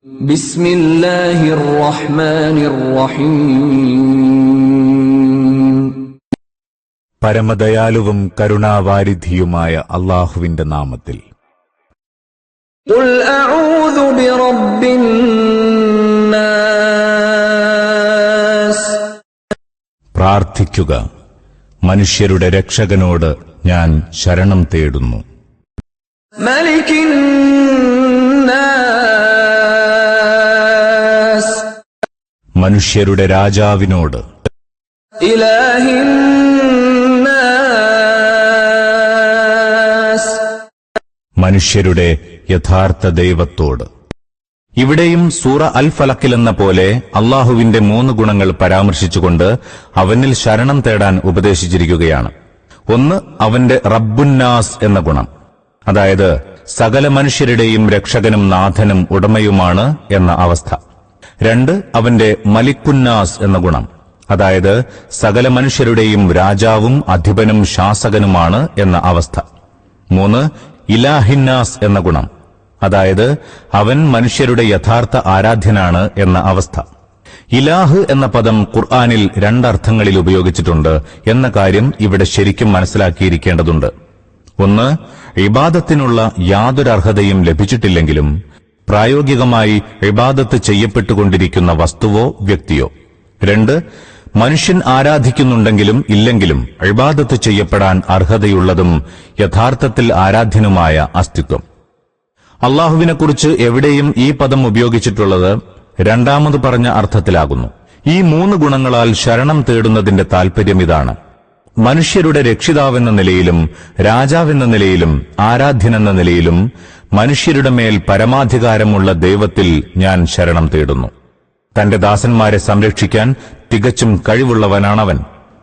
ബിസ്മില്ലാഹിർ റഹ്മാനിർ റഹീം. പരമദയാലുവും കരുണാവാരിധിയുമായ അല്ലാഹുവിന്റെ നാമത്തിൽ. ഖുൽ അഊദു ബിറബ്ബിൻ നാസ്. പ്രാർത്ഥിക്കുക, മനുഷ്യരുടെ രക്ഷകനോട് ഞാൻ ശരണം തേടുന്നു. മലികിൻ നാസ്. മനുഷ്യരുടെ രാജാവിനോട്. ഇലാഹിൻ നാസ്. മനുഷ്യരുടെ യഥാർത്ഥ ദൈവത്തോട്. ഇവിടെയും സൂറ അൽ ഫലക്കിൽ എന്ന പോലെ അള്ളാഹുവിന്റെ 3 ഗുണങ്ങൾ പരാമർശിച്ചുകൊണ്ട് അവനിൽ ശരണം തേടാൻ ഉപദേശിച്ചിരിക്കുകയാണ്. ഒന്ന്, അവന്റെ റബ്ബുന്നാസ് എന്ന ഗുണം, അതായത് സകല മനുഷ്യരുടെയും രക്ഷകനും നാഥനും ഉടമയുമാണ് എന്ന അവസ്ഥ. 2, അവന്റെ മലിക്കുന്നാസ് എന്ന ഗുണം, അതായത് സകല മനുഷ്യരുടെയും രാജാവും അധിപനും ശാസകനുമാണ് എന്ന അവസ്ഥ. 3, ഇലാഹിന്നാസ് എന്ന ഗുണം, അതായത് അവൻ മനുഷ്യരുടെ യഥാർത്ഥ ആരാധ്യനാണ് എന്ന അവസ്ഥ. ഇലാഹ് എന്ന പദം ഖുർആനിൽ 2 അർത്ഥങ്ങളിൽ ഉപയോഗിച്ചിട്ടുണ്ട് എന്ന കാര്യം ഇവിടെ ശരിക്കും മനസ്സിലാക്കിയിരിക്കേണ്ടതുണ്ട്. ഒന്ന്, ഇബാദത്തിനുള്ള യാതൊരു അർഹതയും ലഭിച്ചിട്ടില്ലെങ്കിലും പ്രായോഗികമായി ഇബാദത്ത് ചെയ്യപ്പെട്ടുകൊണ്ടിരിക്കുന്ന വസ്തുവോ വ്യക്തിയോ. 2, മനുഷ്യൻ ആരാധിക്കുന്നുണ്ടെങ്കിലും ഇല്ലെങ്കിലും ഇബാദത്ത് ചെയ്യപ്പെടാൻ അർഹതയുള്ളതും യഥാർത്ഥത്തിൽ ആരാധ്യനുമായ അസ്തിത്വം. അള്ളാഹുവിനെക്കുറിച്ച് എവിടെയും ഈ പദം ഉപയോഗിച്ചിട്ടുള്ളത് രണ്ടാമത് പറഞ്ഞ അർത്ഥത്തിലാകുന്നു. ഈ 3 ഗുണങ്ങളാൽ ശരണം തേടുന്നതിന്റെ താൽപര്യം ഇതാണ്: മനുഷ്യരുടെ രക്ഷിതാവെന്ന നിലയിലും രാജാവെന്ന നിലയിലും ആരാധ്യനെന്ന നിലയിലും മനുഷ്യരുടെ മേൽ പരമാധികാരമുള്ള ദൈവത്തിൽ ഞാൻ ശരണം തേടുന്നു. തന്റെ ദാസന്മാരെ സംരക്ഷിക്കാൻ തികച്ചും കഴിവുള്ളവനാണവൻ.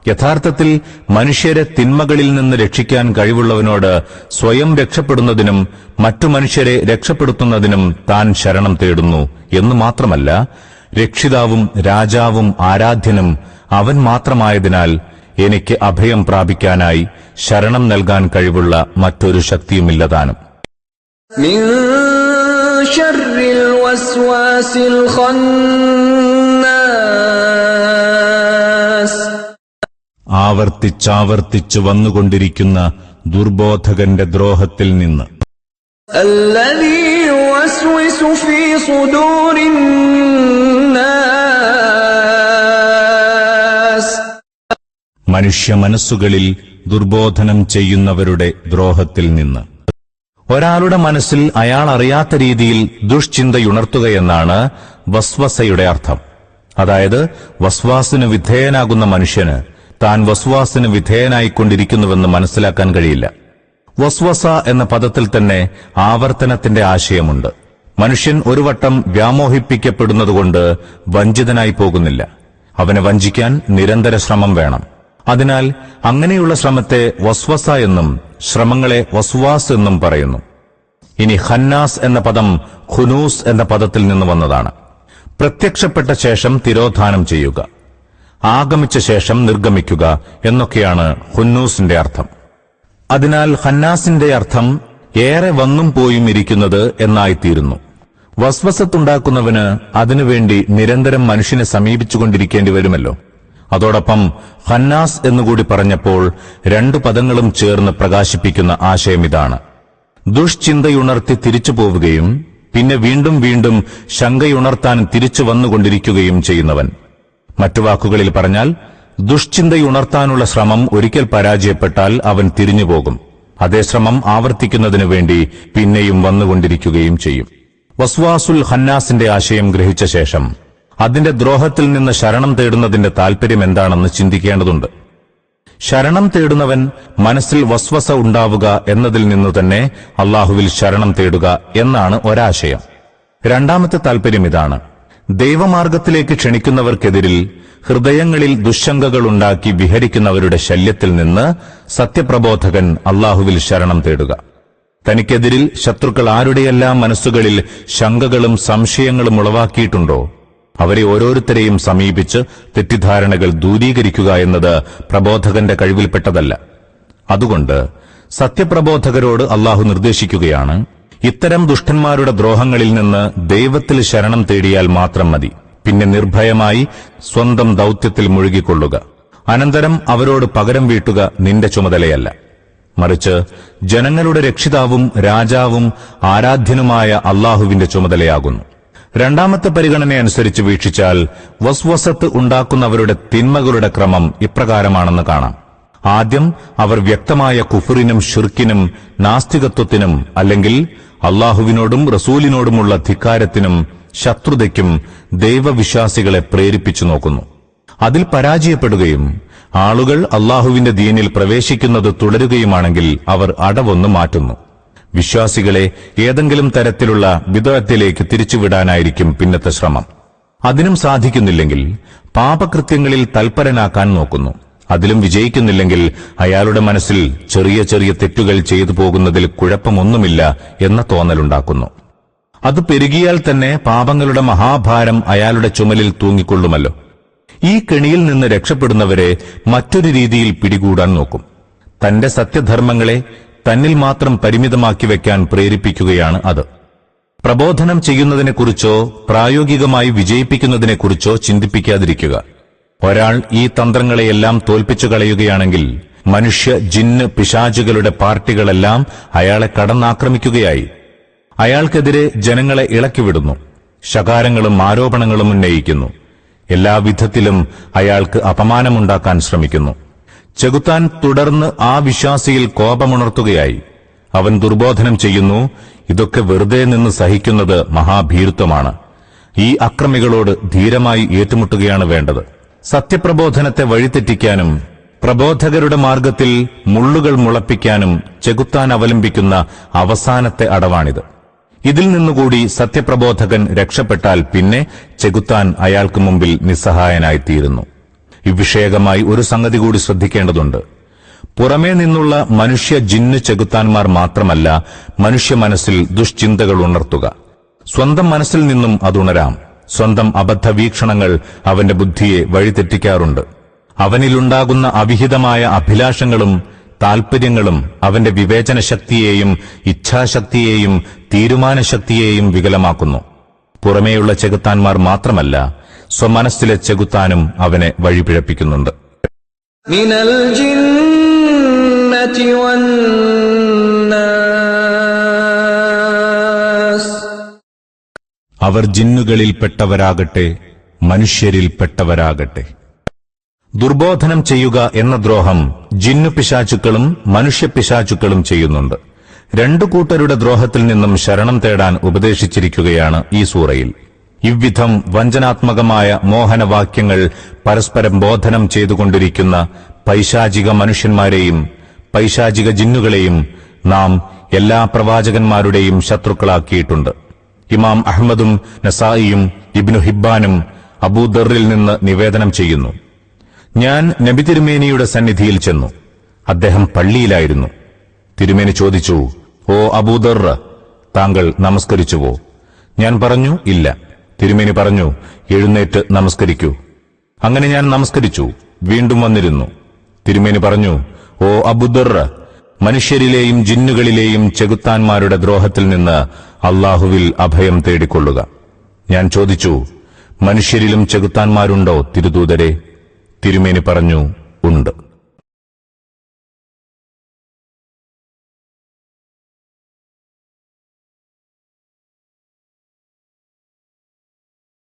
യഥാർത്ഥത്തിൽ മനുഷ്യരെ തിന്മകളിൽ നിന്ന് രക്ഷിക്കാൻ കഴിവുള്ളവനോട് സ്വയം രക്ഷപ്പെടുന്നതിനും മറ്റു മനുഷ്യരെ രക്ഷപ്പെടുത്തുന്നതിനും താൻ ശരണം തേടുന്നു എന്ന് മാത്രമല്ല, രക്ഷിതാവും രാജാവും ആരാധ്യനും അവൻ മാത്രമായതിനാൽ എനിക്ക് അഭയം പ്രാപിക്കാനായി ശരണം നൽകാൻ കഴിവുള്ള മറ്റൊരു ശക്തിയുമില്ലതാനും. മിൻ ശർരിൽ വസ്വാസിൽ ഖന്നാസ്. ആവർത്തിച്ചാവർത്തിച്ചു വന്നുകൊണ്ടിരിക്കുന്ന ദുർബോധകന്റെ ദ്രോഹത്തിൽ നിന്ന്. അല്ലദീ യുവസ്വിസു ഫീ സുദൂരിൻ നാസ്. മനുഷ്യ മനസ്സുകളിൽ ദുർബോധനം ചെയ്യുന്നവരുടെ ദ്രോഹത്തിൽ നിന്ന്. ഒരാളുടെ മനസ്സിൽ അയാൾ അറിയാത്ത രീതിയിൽ ദുഷ്ചിന്തയുണർത്തുകയെന്നാണ് വസ്വസയുടെ അർത്ഥം. അതായത് വസ്വാസിന് വിധേയനാകുന്ന മനുഷ്യന് താൻ വസ്വാസിന് വിധേയനായിക്കൊണ്ടിരിക്കുന്നുവെന്ന് മനസ്സിലാക്കാൻ കഴിയില്ല. വസ്വസ എന്ന പദത്തിൽ തന്നെ ആവർത്തനത്തിന്റെ ആശയമുണ്ട്. മനുഷ്യൻ ഒരു വട്ടം വ്യാമോഹിപ്പിക്കപ്പെടുന്നതുകൊണ്ട് വഞ്ചിതനായി പോകുന്നില്ല. അവനെ വഞ്ചിക്കാൻ നിരന്തര ശ്രമം വേണം. അതിനാൽ അങ്ങനെയുള്ള ശ്രമത്തെ വസ്വസ എന്നും ശ്രമങ്ങളെ വസ്വാസ് എന്നും പറയുന്നു. ഇനി ഖന്നാസ് എന്ന പദം ഖുനൂസ് എന്ന പദത്തിൽ നിന്ന് വന്നതാണ്. പ്രത്യക്ഷപ്പെട്ട ശേഷം തിരോധാനം ചെയ്യുക, ആഗമിച്ച ശേഷം നിർഗമിക്കുക എന്നൊക്കെയാണ് ഖുന്നൂസിന്റെ അർത്ഥം. അതിനാൽ ഖന്നാസിന്റെ അർത്ഥം ഏറെ വന്നും പോയും ഇരിക്കുന്നത് എന്നായിത്തീരുന്നു. വസ്വസത്തുണ്ടാക്കുന്നവന് അതിനുവേണ്ടി നിരന്തരം മനുഷ്യനെ സമീപിച്ചുകൊണ്ടിരിക്കേണ്ടി വരുമല്ലോ. അതോടൊപ്പം ഖന്നാസ് എന്നുകൂടി പറഞ്ഞപ്പോൾ 2 പദങ്ങളും ചേർന്ന് പ്രകാശിപ്പിക്കുന്ന ആശയം ഇതാണ്: ദുഷ്ചിന്തയുണർത്തി തിരിച്ചു പോവുകയും പിന്നെ വീണ്ടും വീണ്ടും ശങ്കയുണർത്താൻ തിരിച്ചു വന്നുകൊണ്ടിരിക്കുകയും ചെയ്യുന്നവൻ. മറ്റു വാക്കുകളിൽ പറഞ്ഞാൽ, ദുഷ്ചിന്തയുണർത്താനുള്ള ശ്രമം ഒരിക്കൽ പരാജയപ്പെട്ടാൽ അവൻ തിരിഞ്ഞുപോകും. അതേ ശ്രമം ആവർത്തിക്കുന്നതിനു വേണ്ടി പിന്നെയും വന്നുകൊണ്ടിരിക്കുകയും ചെയ്യും. വസ്വാസുൽ ഖന്നാസിന്റെ ആശയം ഗ്രഹിച്ച ശേഷം അതിന്റെ ദ്രോഹത്തിൽ നിന്ന് ശരണം തേടുന്നതിന്റെ താൽപര്യം എന്താണെന്ന് ചിന്തിക്കേണ്ടതുണ്ട്. ശരണം തേടുന്നവൻ മനസ്സിൽ വസ്വസ ഉണ്ടാവുക എന്നതിൽ നിന്നു തന്നെ അള്ളാഹുവിൽ ശരണം തേടുക എന്നാണ് ഒരാശയം. രണ്ടാമത്തെ താൽപര്യം ഇതാണ്: ദൈവമാർഗത്തിലേക്ക് ക്ഷണിക്കുന്നവർക്കെതിരിൽ ഹൃദയങ്ങളിൽ ദുശ്ശങ്കകളുണ്ടാക്കി വിഹരിക്കുന്നവരുടെ ശല്യത്തിൽ നിന്ന് സത്യപ്രബോധകൻ അള്ളാഹുവിൽ ശരണം തേടുക. തനിക്കെതിരിൽ ശത്രുക്കൾ ആരുടെയെല്ലാം മനസ്സുകളിൽ ശങ്കകളും സംശയങ്ങളും ഉളവാക്കിയിട്ടുണ്ടോ അവരെ ഓരോരുത്തരെയും സമീപിച്ച് തെറ്റിദ്ധാരണകൾ ദൂരീകരിക്കുക എന്നത് പ്രബോധകന്റെ കഴിവിൽപ്പെട്ടതല്ല. അതുകൊണ്ട് സത്യപ്രബോധകരോട് അള്ളാഹു നിർദ്ദേശിക്കുകയാണ്: ഇത്തരം ദുഷ്ടന്മാരുടെ ദ്രോഹങ്ങളിൽ നിന്ന് ദൈവത്തിൽ ശരണം തേടിയാൽ മാത്രം മതി. പിന്നെ നിർഭയമായി സ്വന്തം ദൌത്യത്തിൽ മുഴുകിക്കൊള്ളുക. അനന്തരം അവരോട് പകരം വീട്ടുക നിന്റെ ചുമതലയല്ല. മറിച്ച് ജനങ്ങളുടെ രക്ഷിതാവും രാജാവും ആരാധ്യനുമായ അല്ലാഹുവിന്റെ ചുമതലയാകുന്നു. രണ്ടാമത്തെ പരിഗണനയനുസരിച്ച് വീക്ഷിച്ചാൽ വസ്വസത്ത് ഉണ്ടാക്കുന്നവരുടെ തിന്മകളുടെ ക്രമം ഇപ്രകാരമാണെന്ന് കാണാം. ആദ്യം അവർ വ്യക്തമായ കുഫറിനും ഷിർക്കിനും നാസ്തികത്വത്തിനും അല്ലെങ്കിൽ അല്ലാഹുവിനോടും റസൂലിനോടുമുള്ള ധിക്കാരത്തിനും ശത്രുതയ്ക്കും ദൈവവിശ്വാസികളെ പ്രേരിപ്പിച്ചു നോക്കുന്നു. അതിൽ പരാജയപ്പെടുകയും ആളുകൾ അല്ലാഹുവിന്റെ ദീനിൽ പ്രവേശിക്കുന്നത് തുടരുകയുമാണെങ്കിൽ അവർ അടവൊന്നു മാറ്റുന്നു. വിശ്വാസികളെ ഏതെങ്കിലും തരത്തിലുള്ള ബിദ്അത്തിലേക്ക് തിരിച്ചുവിടാനായിരിക്കും പിന്നത്തെ ശ്രമം. അതിനും സാധിക്കുന്നില്ലെങ്കിൽ പാപകൃത്യങ്ങളിൽ തൽപരനാക്കാൻ നോക്കുന്നു. അതിലും വിജയിക്കുന്നില്ലെങ്കിൽ അയാളുടെ മനസ്സിൽ ചെറിയ ചെറിയ തെറ്റുകൾ ചെയ്തു പോകുന്നതിൽ കുഴപ്പമൊന്നുമില്ല എന്ന തോന്നലുണ്ടാക്കുന്നു. അത് പെരുകിയാൽ തന്നെ പാപങ്ങളുടെ മഹാഭാരം അയാളുടെ ചുമലിൽ തൂങ്ങിക്കൊള്ളുമല്ലോ. ഈ കെണിയിൽ നിന്ന് രക്ഷപ്പെടുന്നവരെ മറ്റൊരു രീതിയിൽ പിടികൂടാൻ നോക്കും. തന്റെ സത്യധർമ്മങ്ങളെ തന്നിൽ മാത്രം പരിമിതമാക്കി വയ്ക്കാൻ പ്രേരിപ്പിക്കുകയാണ് അത്. പ്രബോധനം ചെയ്യുന്നതിനെക്കുറിച്ചോ പ്രായോഗികമായി വിജയിപ്പിക്കുന്നതിനെക്കുറിച്ചോ ചിന്തിപ്പിക്കാതിരിക്കുക. ഒരാൾ ഈ തന്ത്രങ്ങളെയെല്ലാം തോൽപ്പിച്ചു കളയുകയാണെങ്കിൽ മനുഷ്യ ജിന്ന് പിശാചുകളുടെ പാർട്ടികളെല്ലാം അയാളെ കടന്നാക്രമിക്കുകയായി. അയാൾക്കെതിരെ ജനങ്ങളെ ഇളക്കിവിടുന്നു. ശകാരങ്ങളും ആരോപണങ്ങളും ഉന്നയിക്കുന്നു. എല്ലാവിധത്തിലും അയാൾക്ക് അപമാനമുണ്ടാക്കാൻ ശ്രമിക്കുന്നു. ചെകുത്താൻ തുടർന്ന് ആ വിശ്വാസിയിൽ കോപമുണർത്തുകയായി. അവൻ ദുർബോധനം ചെയ്യുന്നു. ഇതൊക്കെ വെറുതെ നിന്ന് സഹിക്കുന്നത് മഹാഭീരുത്വമാണ്. ഈ അക്രമികളോട് ധീരമായി ഏറ്റുമുട്ടുകയാണ് വേണ്ടത്. സത്യപ്രബോധനത്തെ വഴിതെറ്റിക്കാനും പ്രബോധകരുടെ മാർഗത്തിൽ മുള്ളുകൾ മുളപ്പിക്കാനും ചെകുത്താൻ അവലംബിക്കുന്ന അവസാനത്തെ അടവാണിത്. ഇതിൽ നിന്നുകൂടി സത്യപ്രബോധകൻ രക്ഷപ്പെട്ടാൽ പിന്നെ ചെകുത്താൻ അയാൾക്ക് മുമ്പിൽ നിസ്സഹായനായിത്തീരുന്നു. ഇവിഷയകമായി ഒരു സംഗതി കൂടി ശ്രദ്ധിക്കേണ്ടതുണ്ട്. പുറമേ നിന്നുള്ള മനുഷ്യ ജിന്ന് ചെകുത്താന്മാർ മാത്രമല്ല മനുഷ്യ മനസ്സിൽ ദുഷ്ചിന്തകൾ ഉണർത്തുക. സ്വന്തം മനസ്സിൽ നിന്നും അതുണരാം. സ്വന്തം അബദ്ധ വീക്ഷണങ്ങൾ അവന്റെ ബുദ്ധിയെ വഴിതെറ്റിക്കാറുണ്ട്. അവനിലുണ്ടാകുന്ന അവിഹിതമായ അഭിലാഷങ്ങളും താൽപര്യങ്ങളും അവന്റെ വിവേചനശക്തിയെയും ഇച്ഛാശക്തിയെയും തീരുമാനശക്തിയെയും വികലമാക്കുന്നു. പുറമേയുള്ള ചെകുത്താന്മാർ മാത്രമല്ല സ്വമനസ്സിലെ ചെകുത്താനും അവനെ വഴിപിഴപ്പിക്കുന്നുണ്ട്. മിനൽ ജിന്നതി വന്നാസ്, അവർ ജിന്നുകളിൽപ്പെട്ടവരാകട്ടെ മനുഷ്യരിൽപ്പെട്ടവരാകട്ടെ. ദുർബോധനം ചെയ്യുക എന്ന ദ്രോഹം ജിന്നു പിശാചുക്കളും മനുഷ്യ പിശാചുക്കളും ചെയ്യുന്നുണ്ട്. രണ്ടു കൂട്ടരുടെ ദ്രോഹത്തിൽ നിന്നും ശരണം തേടാൻ ഉപദേശിച്ചിരിക്കുകയാണ് ഈ സൂറയിൽ. ഇவ்விധം വഞ്ചനാത്മകമായ മോഹനവാക്യങ്ങൾ പരസ്പരം ബോധനം ചെയ്തുകൊണ്ടിരിക്കുന്ന പൈശാചിക മനുഷ്യന്മാരെയും പൈശാചിക ജിന്നുകളെയും നാം എല്ലാ പ്രവാചകന്മാരുടെയും ശത്രുക്കളാക്കിയിട്ടുണ്ട്. ഇമാം അഹ്മദും നസായിയും ഇബ്നു ഹിബ്ബാനും അബൂദറിൽ നിന്ന് നിവേദനം ചെയ്യുന്നു. ഞാൻ നബി തിരുമേനിയുടെ സന്നിധിയിൽ ചെന്നു. അദ്ദേഹം പള്ളിയിലായിരുന്നു. തിരുമേനി ചോദിച്ചു, ഓ അബൂദർ, താങ്കൾ നമസ്കരിച്ചുവോ? ഞാൻ പറഞ്ഞു, ഇല്ല. തിരുമേനി പറഞ്ഞു, എഴുന്നേറ്റ് നമസ്കരിക്കൂ. അങ്ങനെ ഞാൻ നമസ്കരിച്ചു. വീണ്ടും വന്നിരുന്നു. തിരുമേനി പറഞ്ഞു, ഓ അബൂദർ, മനുഷ്യരിലെയും ജിന്നുകളിലെയും ചെകുത്താന്മാരുടെ ദ്രോഹത്തിൽ നിന്ന് അല്ലാഹുവിൽ അഭയം തേടിക്കൊള്ളുക. ഞാൻ ചോദിച്ചു, മനുഷ്യരിലും ചെകുത്താന്മാരുണ്ടോ തിരുദൂതരെ? തിരുമേനി പറഞ്ഞു, ഉണ്ട്.